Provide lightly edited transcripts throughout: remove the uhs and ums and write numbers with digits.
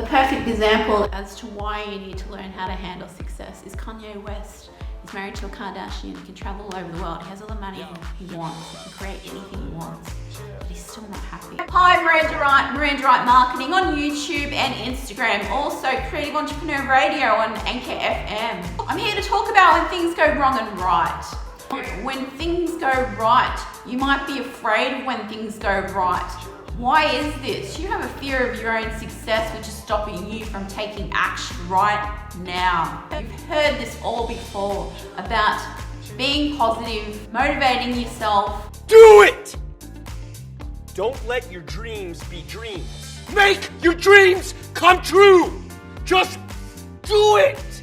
The perfect example as to why you need to learn how to handle success is Kanye West. He's married to a Kardashian, he can travel all over the world, he has all the money he wants, he can create anything he wants, but he's still not happy. Hi, Miranda Wright Marketing on YouTube and Instagram, also Creative Entrepreneur Radio on Anchor FM. I'm here to talk about when things go wrong and right. When things go right, you might be afraid of when things go right. Why is this? You have a fear of your own success, which is stopping you from taking action right now. You've heard this all before about being positive, motivating yourself. Do it! Don't let your dreams be dreams. Make your dreams come true! Just do it!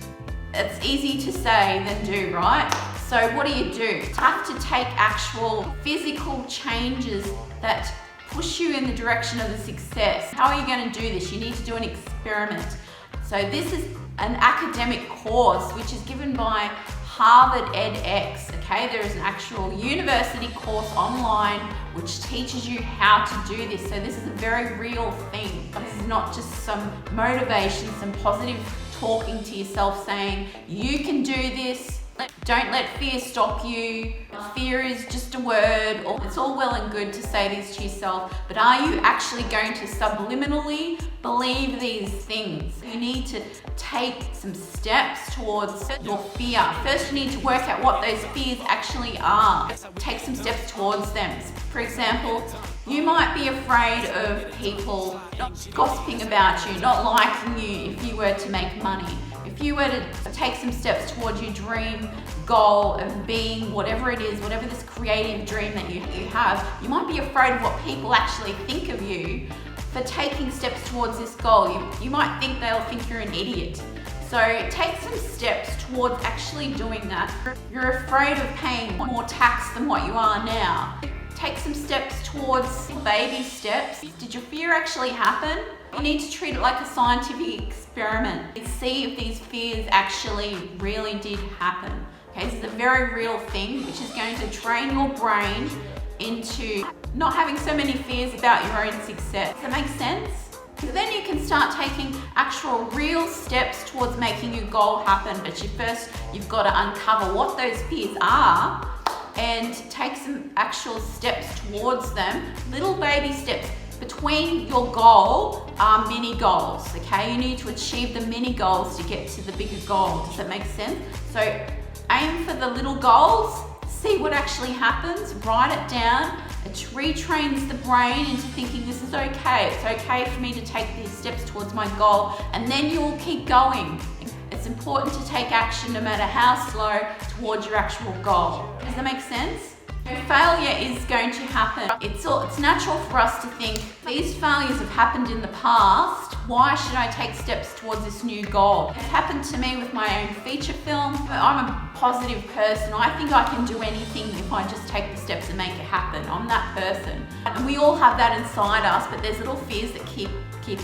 It's easy to say than do, right? So what do? You have to take actual physical changes that push you in the direction of the success. How are you going to do this? You need to do an experiment. So this is an academic course which is given by Harvard edX, okay? There is an actual university course online which teaches you how to do this. So this is a very real thing. This is not just some motivation, some positive talking to yourself saying, you can do this. Don't let fear stop you. Fear is just a word. It's all well and good to say this to yourself, but are you actually going to subliminally believe these things? You need to take some steps towards your fear. First, you need to work out what those fears actually are. Take some steps towards them. For example, you might be afraid of people gossiping about you, not liking you if you were to make money. If you were to take some steps towards your dream goal of being whatever it is, whatever this creative dream that you have, you might be afraid of what people actually think of you for taking steps towards this goal. You might think they'll think you're an idiot. So take some steps towards actually doing that. You're afraid of paying more tax than what you are now. Take some steps towards baby steps. Did your fear actually happen? You need to treat it like a scientific experiment. See if these fears actually really did happen. Okay, this is a very real thing which is going to train your brain into not having so many fears about your own success. Does that make sense? So then you can start taking actual real steps towards making your goal happen, but you've got to uncover what those fears are and take some actual steps towards them, little baby steps. Between your goal are mini goals, okay? You need to achieve the mini goals to get to the bigger goal. Does that make sense? So aim for the little goals, see what actually happens, write it down. It retrains the brain into thinking this is okay. It's okay for me to take these steps towards my goal, and then you will keep going. It's important to take action no matter how slow towards your actual goal. Does that make sense? Failure is going to happen. It's natural for us to think, these failures have happened in the past, why should I take steps towards this new goal? It's happened to me with my own feature film. I'm a positive person. I think I can do anything if I just take the steps and make it happen. I'm that person. And we all have that inside us, but there's little fears that keep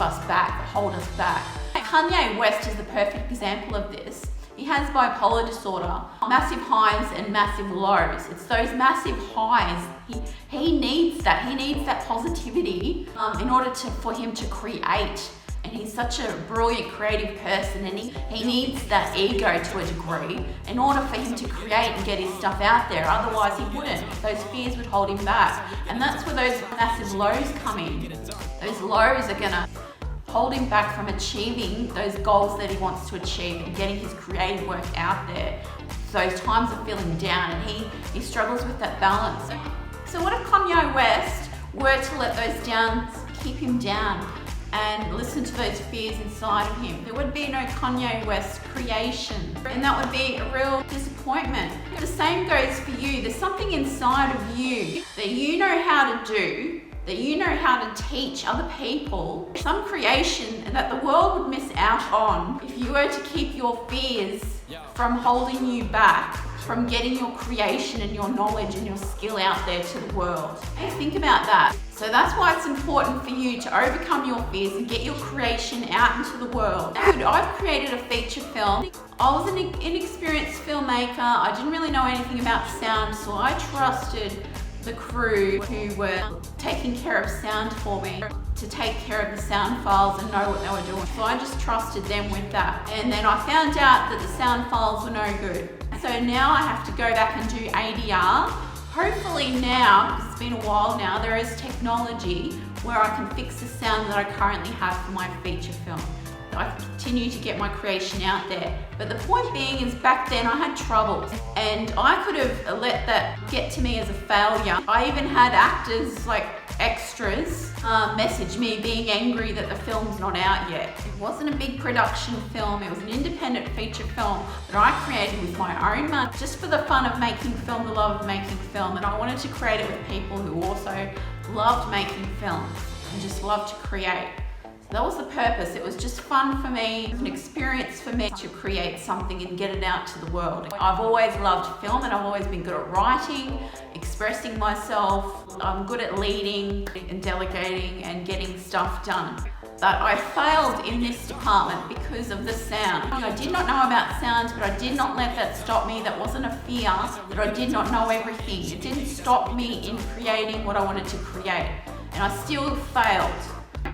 us back, that hold us back. Kanye West is the perfect example of this. He has bipolar disorder, massive highs and massive lows. It's those massive highs. He needs that. He needs that positivity in order for him to create. And he's such a brilliant creative person, and he needs that ego to a degree in order for him to create and get his stuff out there. Otherwise he wouldn't. Those fears would hold him back. And that's where those massive lows come in. Those lows are gonna hold him back from achieving those goals that he wants to achieve and getting his creative work out there. So those times of feeling down, and he struggles with that balance. So what if Kanye West were to let those downs keep him down and listen to those fears inside of him? There would be no Kanye West creation, and that would be a real disappointment. The same goes for you. There's something inside of you that you know how to do, that you know how to teach other people, some creation that the world would miss out on if you were to keep your fears from holding you back, from getting your creation and your knowledge and your skill out there to the world. Hey, think about that. So that's why it's important for you to overcome your fears and get your creation out into the world. I've created a feature film. I was an inexperienced filmmaker. I didn't really know anything about sound, so I trusted the crew who were taking care of sound for me. to take care of the sound files and know what they were doing. So I just trusted them with that. And then I found out that the sound files were no good. So now I have to go back and do ADR. Hopefully now, because it's been a while now, there is technology where I can fix the sound that I currently have for my feature film. I can continue to get my creation out there. But the point being is back then I had troubles and I could have let that get to me as a failure. I even had actors, like extras, message me being angry that the film's not out yet. It wasn't a big production film, it was an independent feature film that I created with my own money, just for the fun of making film, the love of making film, and I wanted to create it with people who also loved making films and just loved to create. That was the purpose. It was just fun for me, an experience for me to create something and get it out to the world. I've always loved film and I've always been good at writing, expressing myself. I'm good at leading and delegating and getting stuff done. But I failed in this department because of the sound. I did not know about sound, but I did not let that stop me. That wasn't a fear that I did not know everything. It didn't stop me in creating what I wanted to create. And I still failed.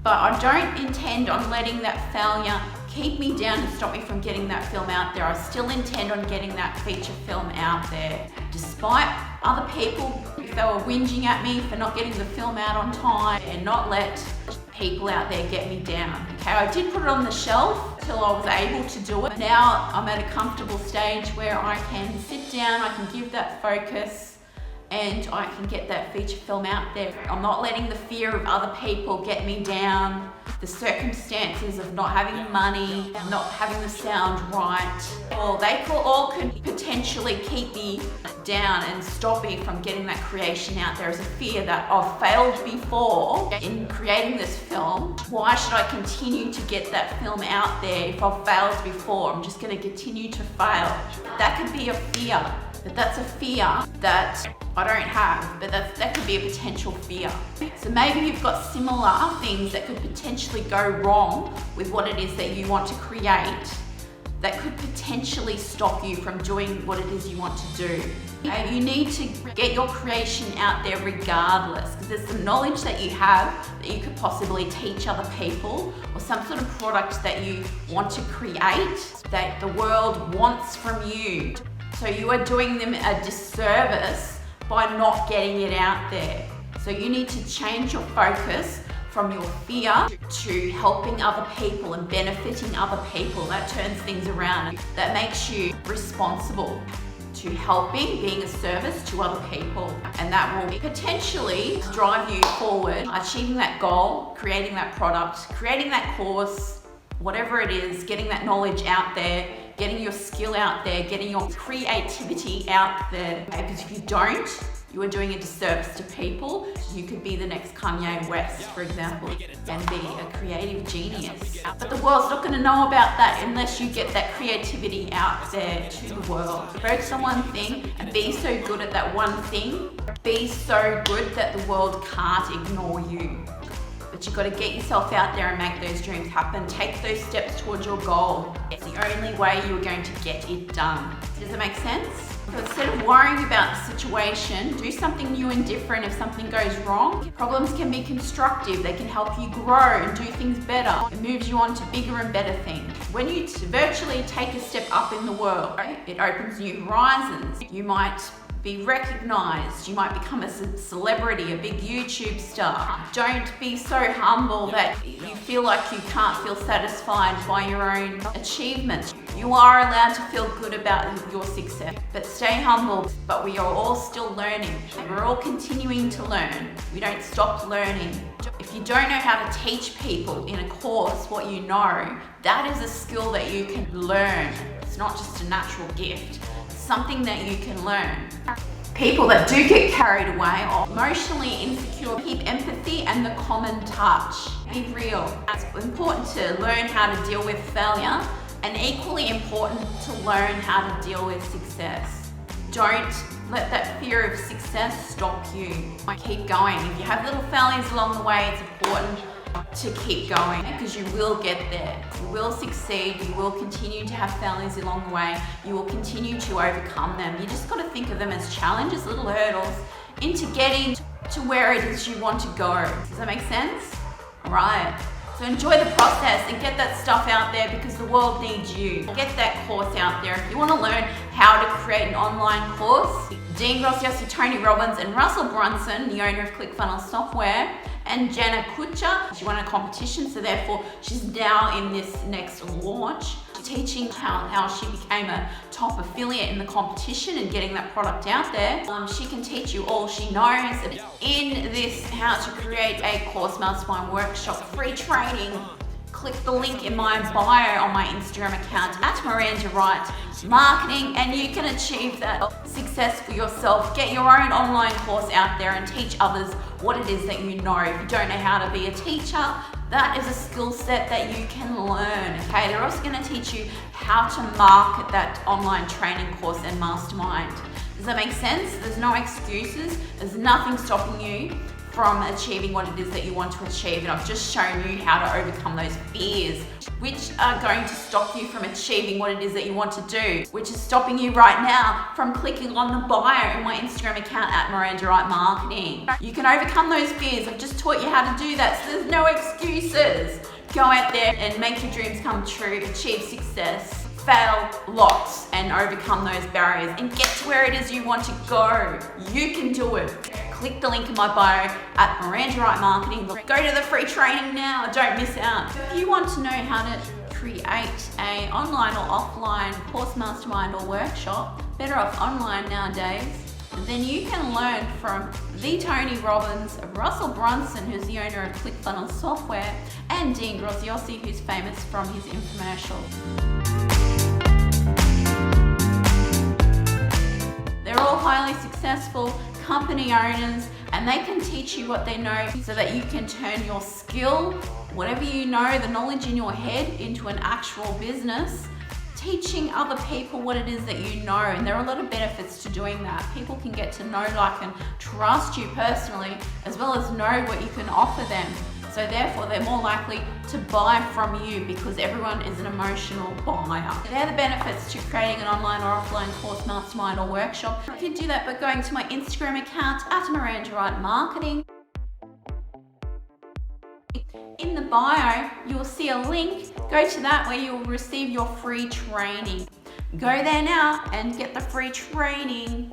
But I don't intend on letting that failure keep me down and stop me from getting that film out there. I still intend on getting that feature film out there. Despite other people, if they were whinging at me for not getting the film out on time, and not let people out there get me down. Okay, I did put it on the shelf till I was able to do it. Now I'm at a comfortable stage where I can sit down, I can give that focus, and I can get that feature film out there. I'm not letting the fear of other people get me down, the circumstances of not having money, not having the sound right, or they all could potentially keep me down and stop me from getting that creation out there. As a fear that I've failed before in creating this film. Why should I continue to get that film out there if I've failed before? I'm just going to continue to fail. That could be a fear. But that's a fear that I don't have, but that could be a potential fear. So maybe you've got similar things that could potentially go wrong with what it is that you want to create that could potentially stop you from doing what it is you want to do. Okay? You need to get your creation out there regardless, because there's some knowledge that you have that you could possibly teach other people, or some sort of product that you want to create that the world wants from you. So you are doing them a disservice by not getting it out there. So you need to change your focus from your fear to helping other people and benefiting other people. That turns things around. That makes you responsible to helping, being a service to other people. And that will potentially drive you forward, achieving that goal, creating that product, creating that course, whatever it is, getting that knowledge out there, getting your skill out there, getting your creativity out there. Because if you don't, you are doing a disservice to people. You could be the next Kanye West, for example, and be a creative genius. But the world's not going to know about that unless you get that creativity out there to the world. Focus on one thing and be so good at that one thing. Be so good that the world can't ignore you. But you've got to get yourself out there and make those dreams happen. Take those steps towards your goal. It's the only way you're going to get it done. Does that make sense? So instead of worrying about the situation, do something new and different if something goes wrong. Problems can be constructive. They can help you grow and do things better. It moves you on to bigger and better things. When you virtually take a step up in the world, right, it opens new horizons. You might be recognized, you might become a celebrity, a big YouTube star. Don't be so humble that you feel like you can't feel satisfied by your own achievements. You are allowed to feel good about your success, but stay humble. But we are all still learning. We're all continuing to learn. We don't stop learning. If you don't know how to teach people in a course what you know, that is a skill that you can learn. It's not just a natural gift. Something that you can learn. People that do get carried away or emotionally insecure, keep empathy and the common touch. Be real. It's important to learn how to deal with failure, and equally important to learn how to deal with success. Don't let that fear of success stop you. Keep going. If you have little failures along the way, it's important to keep going, because you will get there. You will succeed. You will continue to have failures along the way. You will continue to overcome them. You just got to think of them as challenges, little hurdles into getting to where it is you want to go. Does that make sense? right? So enjoy the process and get that stuff out there because the world needs you. Get that course out there. If you want to learn how to create an online course, Dean Graziosi, Tony Robbins, and Russell Brunson, the owner of ClickFunnels Software, and Jenna Kutcher, she won a competition, so therefore she's now in this next launch, teaching how she became a top affiliate in the competition and getting that product out there. She can teach you all she knows. And in this How to Create a Course Mastermind workshop, free training, click the link in my bio on my Instagram account at Miranda Wright Marketing, and you can achieve that success for yourself. Get your own online course out there and teach others what it is that you know. If you don't know how to be a teacher, that is a skill set that you can learn, okay? They're also gonna teach you how to market that online training course and mastermind. Does that make sense? There's no excuses. There's nothing stopping you from achieving what it is that you want to achieve. And I've just shown you how to overcome those fears, which are going to stop you from achieving what it is that you want to do, which is stopping you right now from clicking on the bio in my Instagram account at Miranda Wright Marketing. You can overcome those fears. I've just taught you how to do that, so there's no excuses. Go out there and make your dreams come true, achieve success, fail lots, and overcome those barriers and get to where it is you want to go. You can do it. Click the link in my bio at Miranda Wright Marketing. Go to the free training now, don't miss out. If you want to know how to create an online or offline course mastermind or workshop, better off online nowadays, then you can learn from the Tony Robbins, Russell Brunson, who's the owner of ClickFunnels Software, and Dean Graziosi, who's famous from his infomercials. They're all highly successful company owners, and they can teach you what they know so that you can turn your skill, whatever you know, the knowledge in your head, into an actual business, teaching other people what it is that you know. And there are a lot of benefits to doing that. People can get to know, like, and trust you personally, as well as know what you can offer them. So therefore, they're more likely to buy from you because everyone is an emotional buyer. They're the benefits to creating an online or offline course, mastermind, or workshop. You can do that by going to my Instagram account at Miranda Wright Marketing. In the bio, you'll see a link. Go to that where you'll receive your free training. Go there now and get the free training.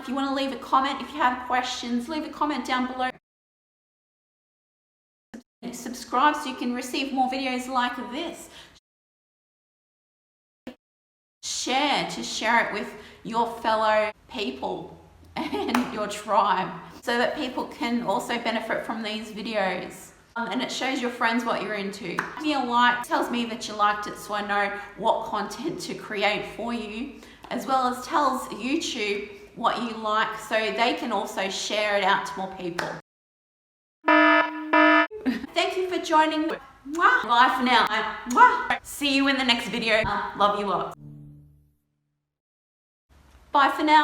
If you want to leave a comment, if you have questions, leave a comment down below. Subscribe so you can receive more videos like this. Share it with your fellow people and your tribe so that people can also benefit from these videos. And it shows your friends what you're into. Give me a like, tells me that you liked it so I know what content to create for you, as well as tells YouTube what you like so they can also share it out to more people. Thank you for joining. Bye for now. See you in the next video. Love you lots. Bye for now.